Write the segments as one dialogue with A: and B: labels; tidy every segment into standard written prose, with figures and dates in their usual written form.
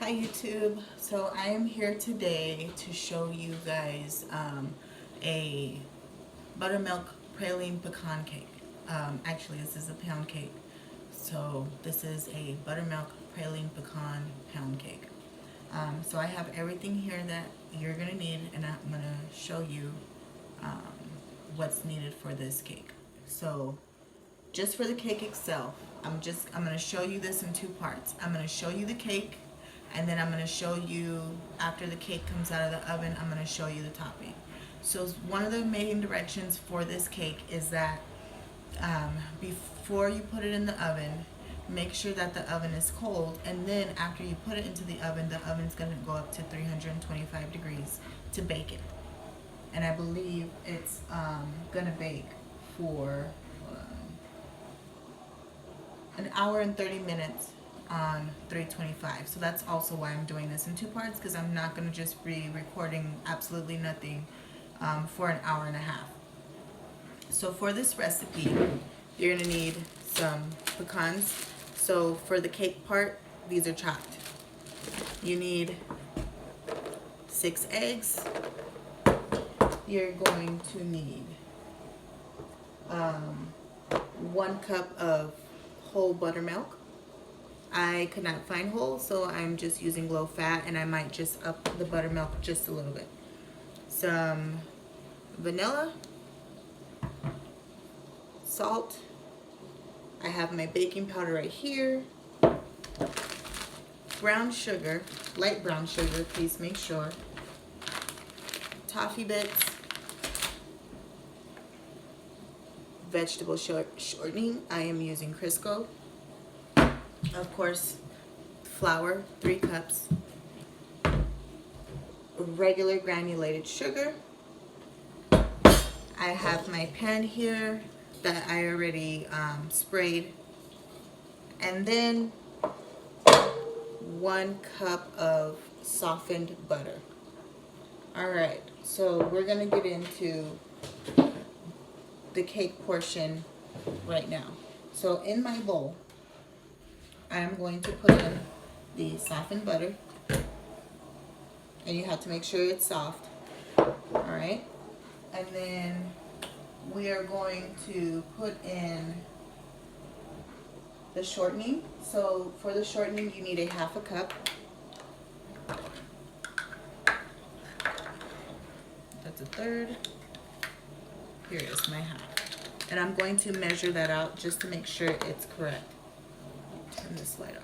A: Hi YouTube. So I am here today to show you guys a buttermilk praline pecan cake. Actually, this is a pound cake. So this is a buttermilk praline pecan pound cake. So I have everything here that you're gonna need, and I'm gonna show you what's needed for this cake. So just for the cake itself, I'm gonna show you this in two parts. I'm gonna show you the cake, and then I'm gonna show you, after the cake comes out of the oven, I'm gonna show you the topping. So one of the main directions for this cake is that before you put it in the oven, make sure that the oven is cold, and then after you put it into the oven's gonna go up to 325 degrees to bake it. And I believe it's gonna bake for an hour and 30 minutes on 325. So that's also why I'm doing this in two parts, because I'm not going to just be recording absolutely nothing for an hour and a half. So for this recipe, you're going to need some pecans. So for the cake part, these are chopped. You need 6 eggs. You're going to need 1 cup of whole buttermilk. I could not find whole, so I'm just using low fat, and I might just up the buttermilk just a little bit. Some vanilla, salt. I have my baking powder right here. Brown sugar, light brown sugar, please make sure. Toffee bits. Vegetable shortening, I am using Crisco. Of course, flour, 3 cups. Regular granulated sugar. I have my pan here that I already sprayed. And then 1 cup of softened butter. Alright, so we're gonna get into the cake portion right now. So in my bowl, I'm going to put in the softened butter, and you have to make sure it's soft. All right, and then we are going to put in the shortening. So for the shortening, you need a 1/2 cup. That's 1/3. Here is my 1/2. And I'm going to measure that out just to make sure it's correct. Turn this light off.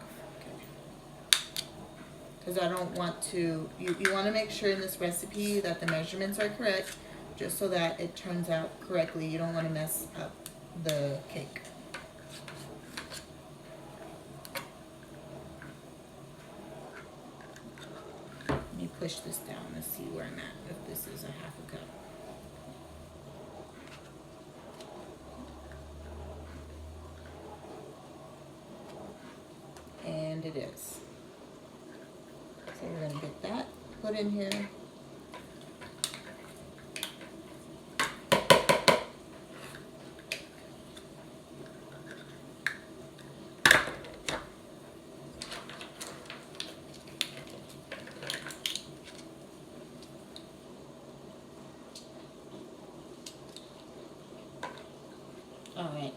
A: Because I don't want to, you want to make sure in this recipe that the measurements are correct, just so that it turns out correctly. You don't want to mess up the cake. Let me push this down and see where I'm at, if this is a 1/2 cup. And it is. So we're going to get that put in here. All right.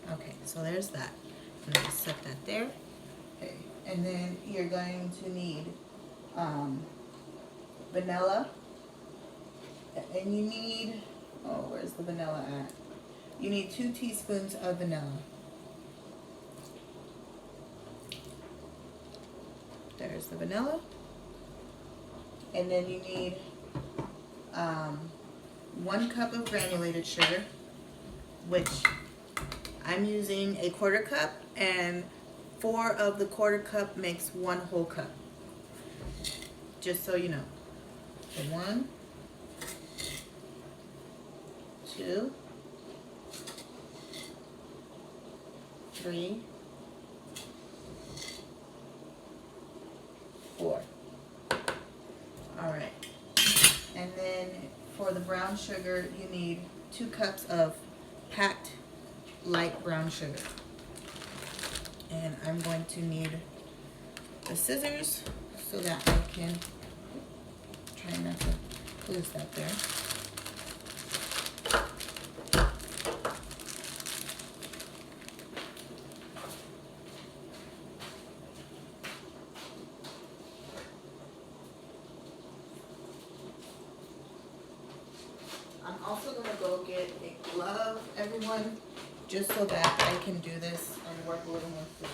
A: Okay, so there's that. I'm going to set that there. Okay, and then you're going to need vanilla. And you need, oh, where's the vanilla at? You need 2 teaspoons of vanilla. There's the vanilla. And then you need 1 cup of granulated sugar, which I'm using a 1/4 cup, and 4 of the 1/4 cup makes 1 whole cup. Just so you know. So 1, 2, 3, 4. All right. And then for the brown sugar, you need 2 cups of packed light brown sugar. And I'm going to need the scissors so that I can try not to lose that there. I'm also going to go get a glove, everyone, just so that I can do this and work a little more freely.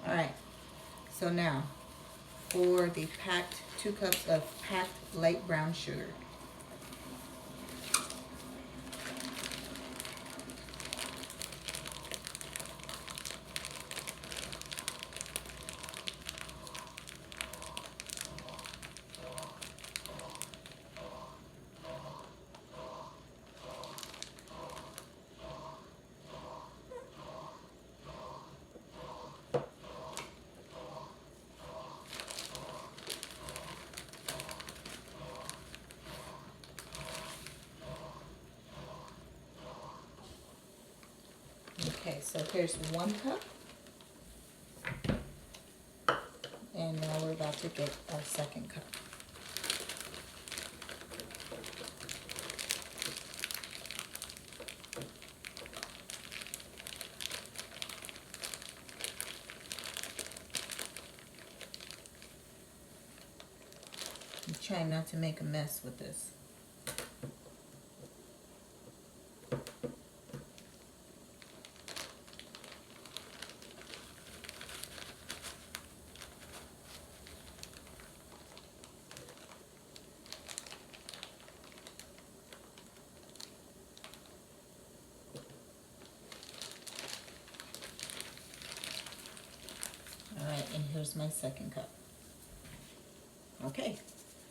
A: All right, so now for the packed 2 cups of packed light brown sugar. Okay, so here's 1 cup. And now we're about to get our 2nd cup. I'm trying not to make a mess with this. Alright, and here's my 2nd cup. Okay,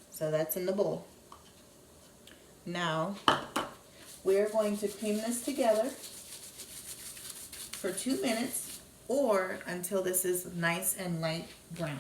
A: so that's in the bowl. Now, we're going to cream this together for 2 minutes or until this is nice and light brown.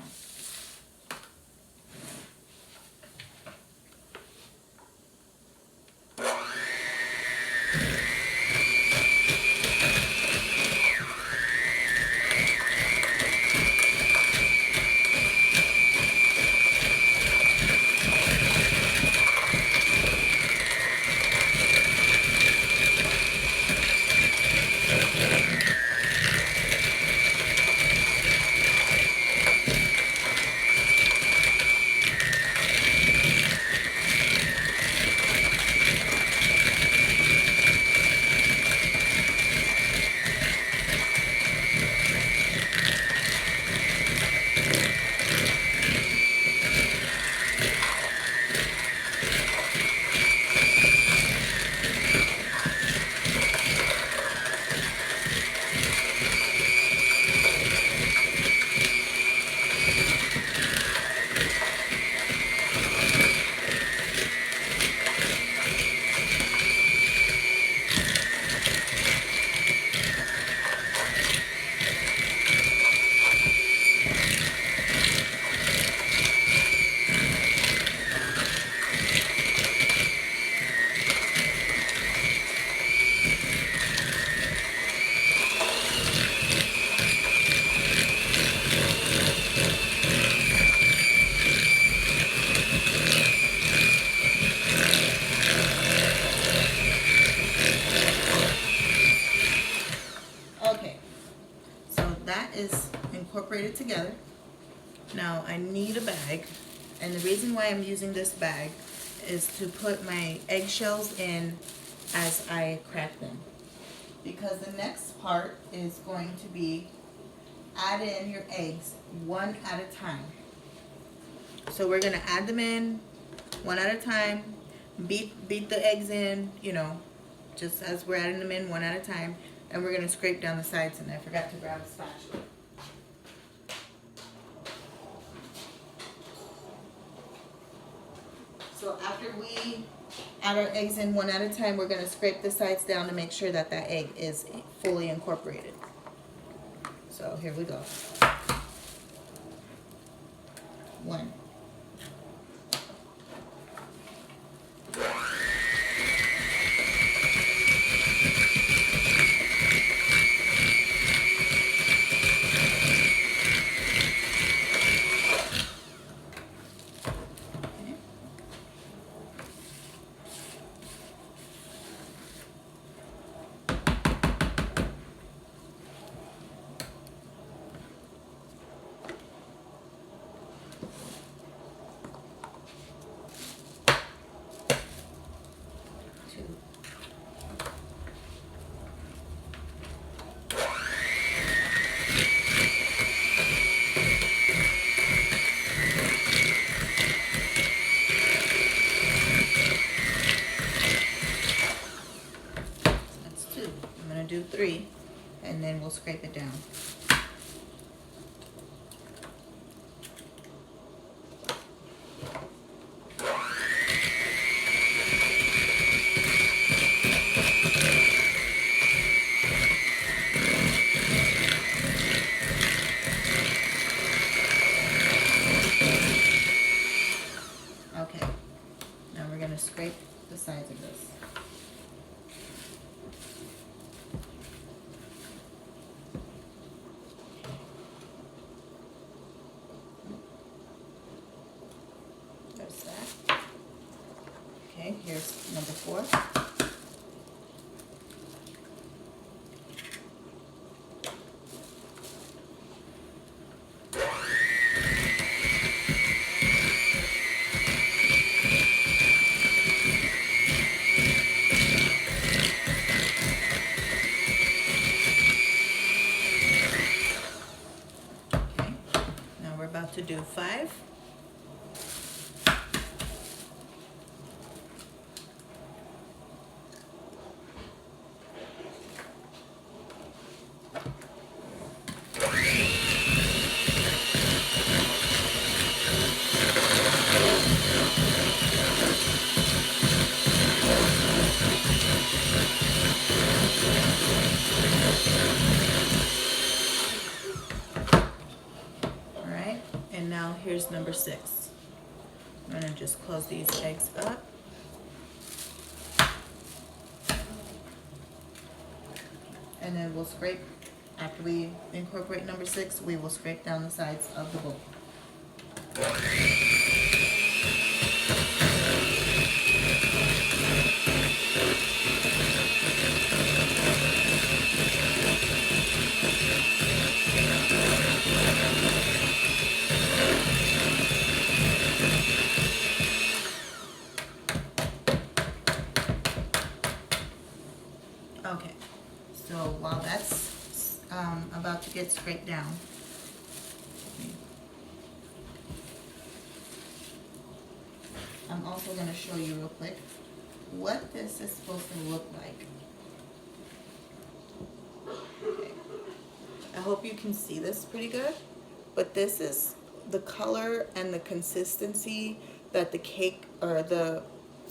A: Is incorporated together. Now I need a bag, and the reason why I'm using this bag is to put my eggshells in as I crack them, because the next part is going to be add in your eggs 1 at a time. So we're going to add them in 1 at a time, beat the eggs in, you know, just as we're adding them in 1 at a time. And we're going to scrape down the sides, and I forgot to grab a spatula. So after we add our eggs in one at a time, we're going to scrape the sides down to make sure that that egg is fully incorporated. So here we go. 1. Do 3, and then we'll scrape it down. Okay, now we're going to scrape the sides of this. Okay, here's number 4. Okay, now we're about to do 5. Now here's number 6. I'm going to just close these eggs up. And then we'll scrape, after we incorporate number 6, we will scrape down the sides of the bowl. Okay, so while that's about to get scraped down, I'm also going to show you real quick what this is supposed to look like. Okay. I hope you can see this pretty good, but this is the color and the consistency that the cake or the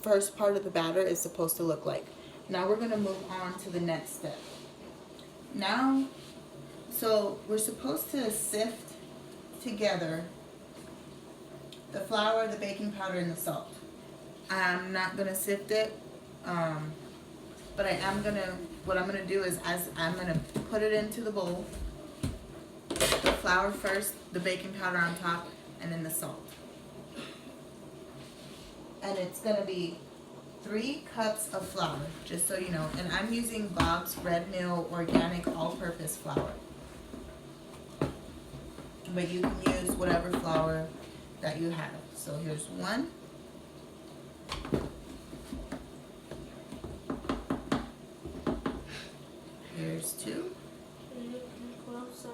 A: first part of the batter is supposed to look like. Now we're going to move on to the next step. Now, so we're supposed to sift together the flour, the baking powder, and the salt. I'm not going to sift it, but what I'm going to do is I'm going to put it into the bowl, the flour first, the baking powder on top, and then the salt. And it's going to be 3 cups of flour, just so you know. And I'm using Bob's Red Mill Organic All-Purpose Flour. But you can use whatever flour that you have. So here's 1. Here's 2.
B: Can you go outside?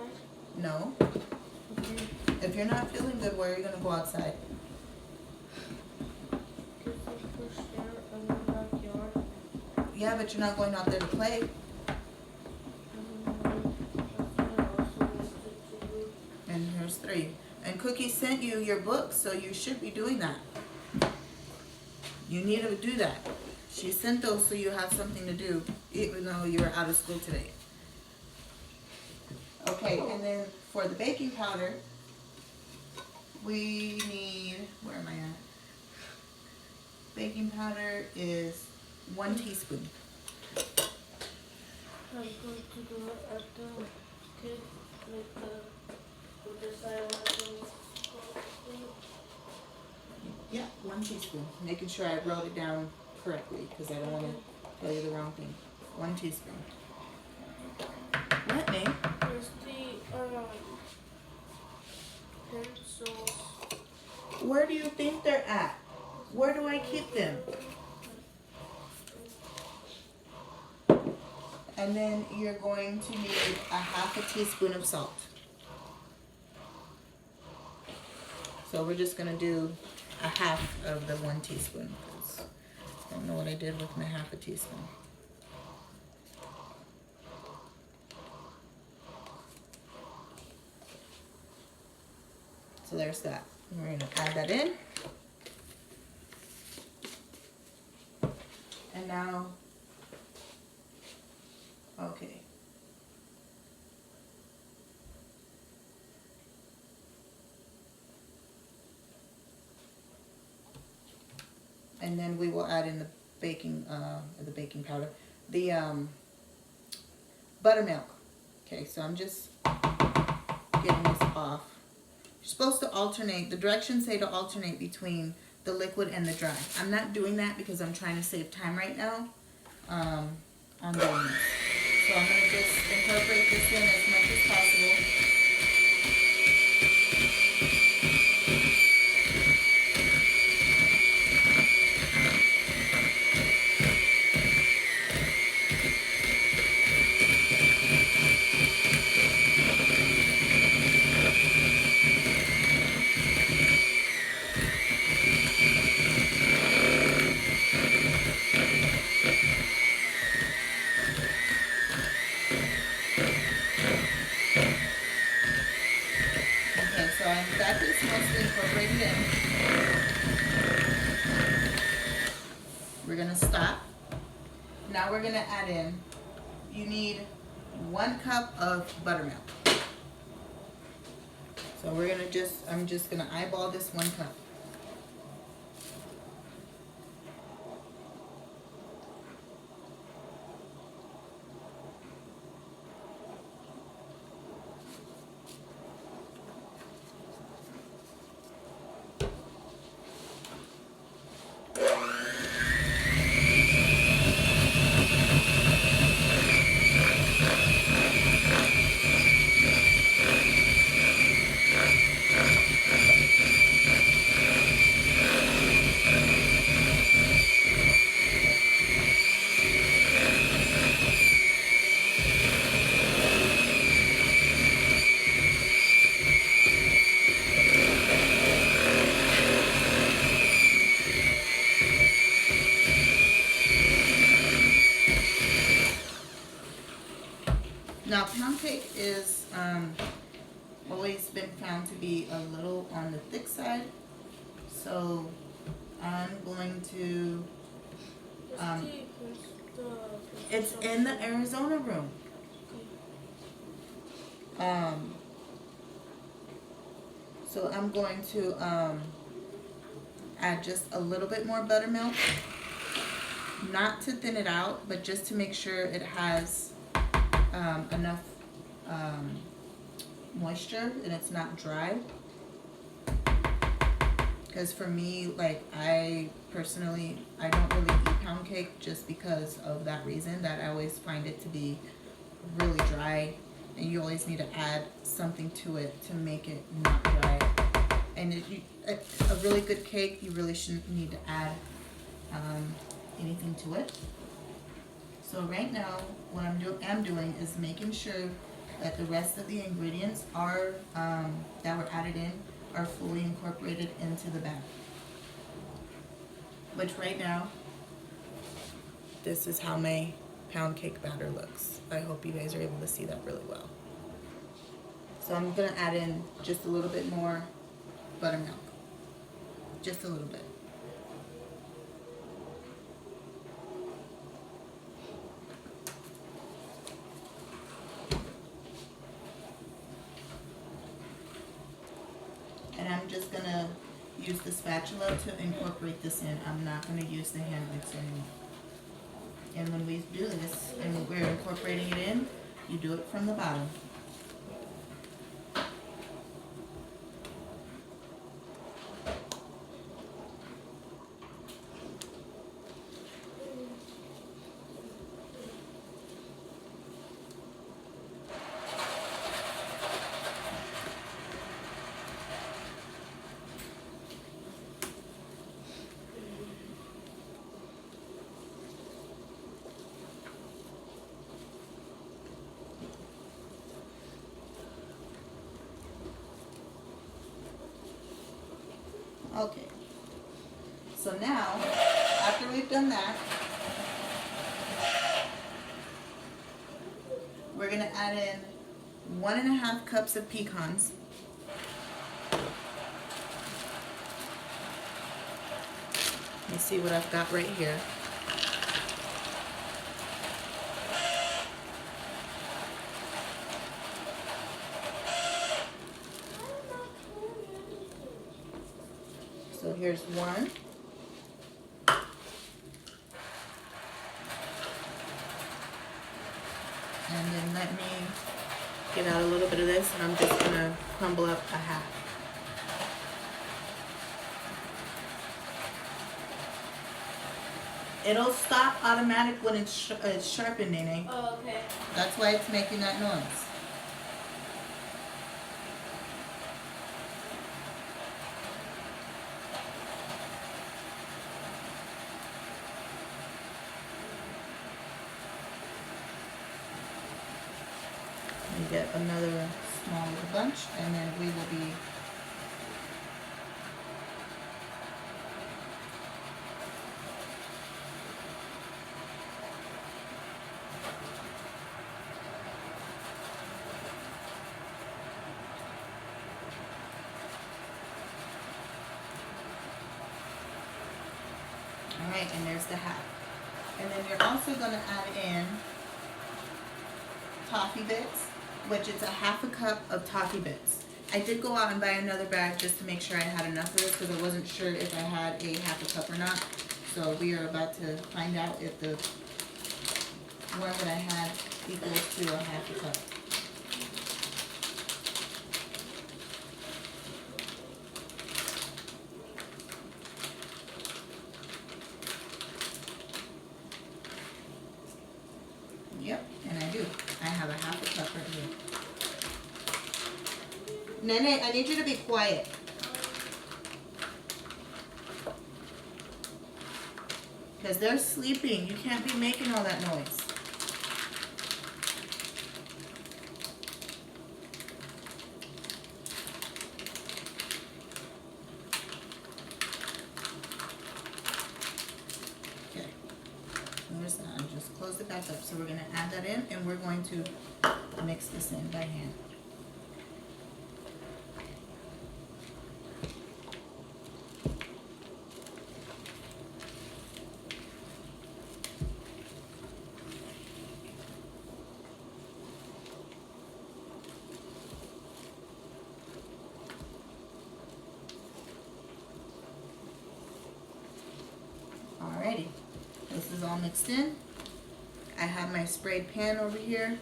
A: No. Okay. If you're not feeling good, where are you going to go outside? Yeah, but you're not going out there to play. And here's 3. And Cookie sent you your book, so you should be doing that. You need to do that. She sent those so you have something to do, even though you were out of school today. Okay, and then for the baking powder, we need, where am I at? Baking powder is 1 teaspoon.
B: I'm going to do it at the cake, like with the side of the
A: Yeah, 1 teaspoon. Making sure I wrote it down correctly because I don't want to tell you the wrong thing. 1 teaspoon. What, name?
B: There's the pencils.
A: Where do you think they're at? Where do I keep them? And then you're going to need a 1/2 teaspoon of salt. So we're just going to do 1/2 of the 1 teaspoon. 'Cause I don't know what I did with my 1/2 teaspoon. So there's that. We're going to add that in. And now, okay. And then we will add in the baking powder, the buttermilk. Okay, so I'm just getting this off. You're supposed to alternate, the directions say to alternate between the liquid and the dry. I'm not doing that because I'm trying to save time right now on doing this. So I'm going to just incorporate this in as much as possible. Okay, so I've got this mostly incorporated in. We're going to stop. Now we're going to add in, you need 1 cup of buttermilk. So we're going to I'm just going to eyeball this 1 cup. Now, pound cake is always been found to be a little on the thick side, so I'm going to, it's in the Arizona room. So I'm going to add just a little bit more buttermilk, not to thin it out, but just to make sure it has enough moisture and it's not dry. Because for me, like, I personally, I don't really eat pound cake just because of that reason, that I always find it to be really dry, and you always need to add something to it to make it not dry. And a really good cake, you really shouldn't need to add anything to it. So right now, what I'm doing is making sure that the rest of the ingredients are that were added in are fully incorporated into the batter. Which right now, this is how my pound cake batter looks. I hope you guys are able to see that really well. So I'm gonna add in just a little bit more buttermilk. Just a little bit. And I'm just gonna use the spatula to incorporate this in. I'm not gonna use the hand mixer anymore. And when we do this and we're incorporating it in, you do it from the bottom. Okay, so now, after we've done that, we're gonna add in 1.5 cups of pecans. Let me see what I've got right here. So here's one. And then let me get out a little bit of this, and I'm just gonna crumble up a half. It'll stop automatic when it's sharpened, Nene.
B: Oh, okay.
A: That's why it's making that noise. We get another small little bunch, and then we will be alright, and there's the half. And then you're also going to add in toffee bits, which is a 1/2 cup of toffee bits. I did go out and buy another bag just to make sure I had enough of this, because I wasn't sure if I had a 1/2 cup or not. So we are about to find out if the one that I had equals to a 1/2 cup. Yep, and I do. I have a 1/2 cup right here. Nene, I need you to be quiet. Because they're sleeping. You can't be making all that noise. Okay. Notice that. I just closed it back up. So we're going to add that in, and we're going to mix this in by hand. Alrighty, this is all mixed in. I have my sprayed pan over here,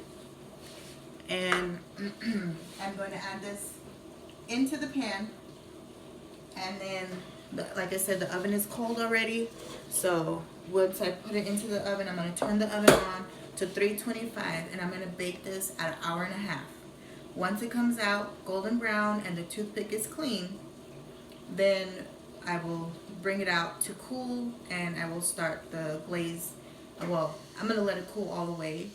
A: and I'm going to add this into the pan, and then, like I said, the oven is cold already, so once I put it into the oven, I'm going to turn the oven on to 325, and I'm going to bake this at 1.5 hours. Once it comes out golden brown and the toothpick is clean, then I will bring it out to cool, and I will start the glaze. Well, I'm going to let it cool all the way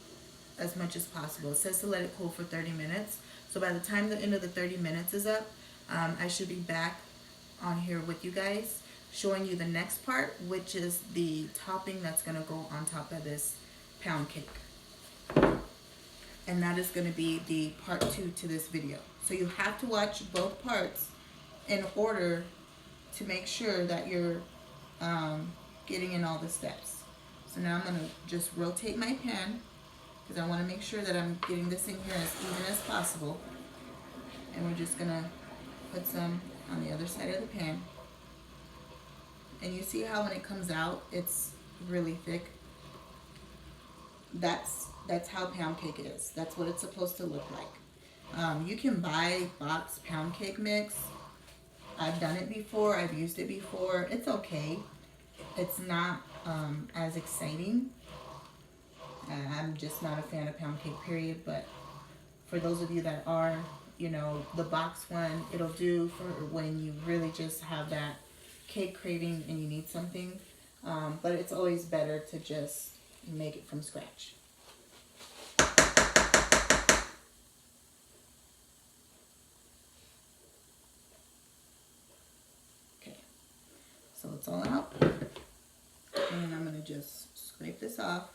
A: as much as possible. It says to let it cool for 30 minutes. So by the time the end of the 30 minutes is up, I should be back on here with you guys showing you the next part, which is the topping that's going to go on top of this pound cake. And that is going to be the part 2 to this video. So you have to watch both parts in order to make sure that you're getting in all the steps. So now I'm going to just rotate my pan, because I want to make sure that I'm getting this in here as even as possible. And we're just going to put some on the other side of the pan. And you see how when it comes out, it's really thick? That's how pound cake is. That's what it's supposed to look like. You can buy box pound cake mix. I've done it before. I've used it before. It's okay. It's not as exciting. I'm just not a fan of pound cake, period. But for those of you that are, you know, the box one, it'll do for when you really just have that cake craving and you need something. But it's always better to just make it from scratch. Okay, so it's all out. And I'm going to just scrape this off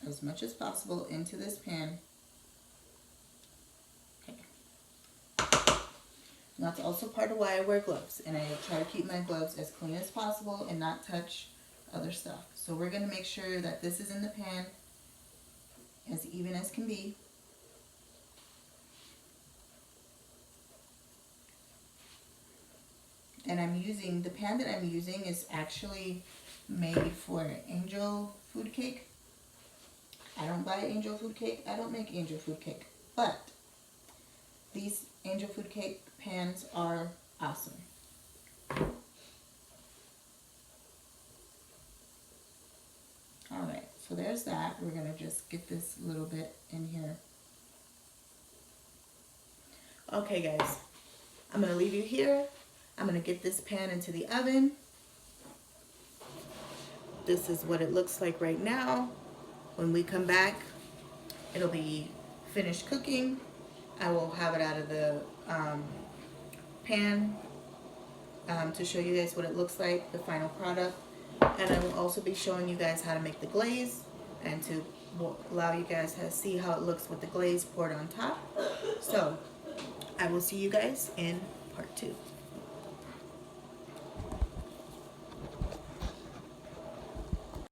A: as much as possible into this pan. Okay. And that's also part of why I wear gloves. And I try to keep my gloves as clean as possible and not touch other stuff. So we're going to make sure that this is in the pan as even as can be. And the pan that I'm using is actually made for Angel food cake. I don't buy Angel food cake. I don't make Angel food cake. But these Angel food cake pans are awesome. Alright, so there's that. We're going to just get this little bit in here. Okay guys, I'm going to leave you here. I'm going to get this pan into the oven. This is what it looks like right now. When we come back, it'll be finished cooking. I will have it out of the pan to show you guys what it looks like, the final product. And I will also be showing you guys how to make the glaze and to allow you guys to see how it looks with the glaze poured on top. So I will see you guys in part 2.